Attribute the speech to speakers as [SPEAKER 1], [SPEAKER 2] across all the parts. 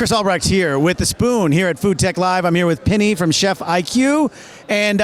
[SPEAKER 1] Chris Albrecht here with The Spoon here at FoodTech Live. I'm here with Pinny from Chef IQ, and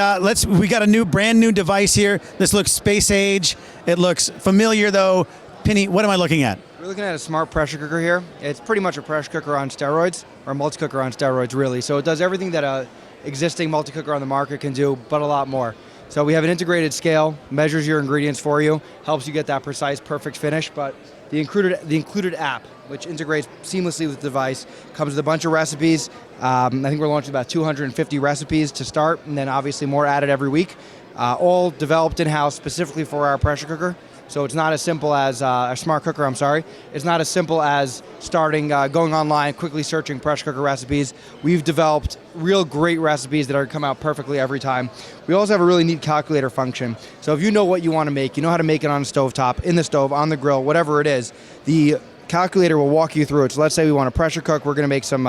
[SPEAKER 1] we got a brand new device here. This looks space age. It looks familiar though. Pinny, what am I looking at?
[SPEAKER 2] We're looking at a smart pressure cooker here. It's pretty much a pressure cooker on steroids, or a multi-cooker on steroids really. So it does everything that a existing multi-cooker on the market can do, but a lot more. So we have an integrated scale, measures your ingredients for you, helps you get that precise, perfect finish, but the included app, which integrates seamlessly with the device, comes with a bunch of recipes. I think we're launching about 250 recipes to start, and then obviously more added every week, all developed in-house specifically for our pressure cooker. So it's not as simple as a smart cooker, I'm sorry. It's not as simple as starting, going online, quickly searching pressure cooker recipes. We've developed real great recipes that are come out perfectly every time. We also have a really neat calculator function. So if you know what you want to make, you know how to make it on a stovetop, in the stove, on the grill, whatever it is, the calculator will walk you through it. So let's say we want to pressure cook, we're going to make some,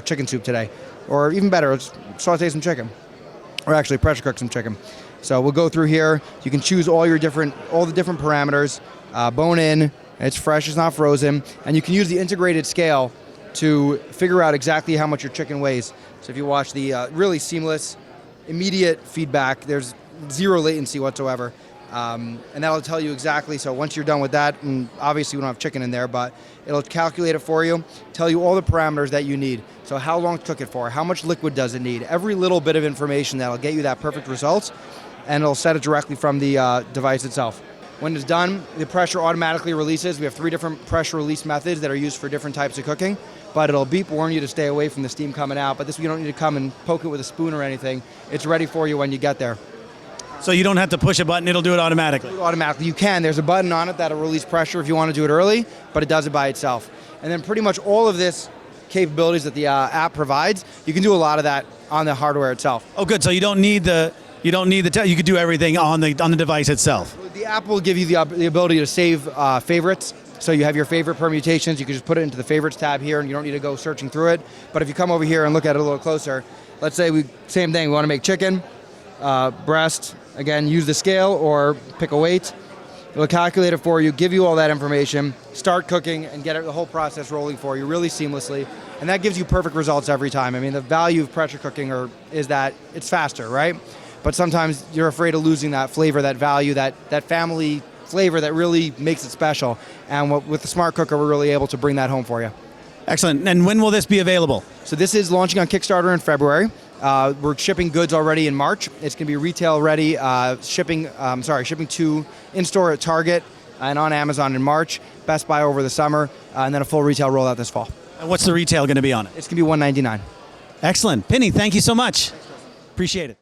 [SPEAKER 2] chicken soup today. Or even better, let's saute some chicken. Or actually pressure cook some chicken. So we'll go through here. You can choose all the different parameters, bone in, it's fresh, it's not frozen, and you can use the integrated scale to figure out exactly how much your chicken weighs. So if you watch the really seamless, immediate feedback, there's zero latency whatsoever. And that'll tell you exactly, so once you're done with that, and obviously we don't have chicken in there, but it'll calculate it for you, tell you all the parameters that you need. So how long to cook it for, how much liquid does it need, every little bit of information that'll get you that perfect result, and it'll set it directly from the device itself. When it's done, the pressure automatically releases. We have 3 different pressure release methods that are used for different types of cooking, but it'll beep, warn you to stay away from the steam coming out, but this you don't need to come and poke it with a spoon or anything. It's ready for you when you get there.
[SPEAKER 1] So you don't have to push a button, it'll do it automatically?
[SPEAKER 2] Automatically, you can. There's a button on it that'll release pressure if you want to do it early, but it does it by itself. And then pretty much all of this capabilities that the app provides, you can do a lot of that on the hardware itself.
[SPEAKER 1] Oh good, so you don't need you could do everything on the device itself.
[SPEAKER 2] The app will give you the ability to save favorites. So you have your favorite permutations, you can just put it into the favorites tab here and you don't need to go searching through it. But if you come over here and look at it a little closer, let's say same thing, we want to make chicken, breast, again, use the scale or pick a weight. It'll calculate it for you, give you all that information, start cooking and get the whole process rolling for you really seamlessly. And that gives you perfect results every time. I mean, the value of pressure cooking is that it's faster, right? But sometimes you're afraid of losing that flavor, that value, that family flavor that really makes it special. And with the smart cooker, we're really able to bring that home for you.
[SPEAKER 1] Excellent. And when will this be available?
[SPEAKER 2] So this is launching on Kickstarter in February. We're shipping goods already in March. It's going to be retail ready, shipping to in-store at Target and on Amazon in March, Best Buy over the summer, and then a full retail rollout this fall.
[SPEAKER 1] And what's the retail going to be on it?
[SPEAKER 2] It's going to be $199.
[SPEAKER 1] Excellent. Penny, thank you so much. Appreciate it.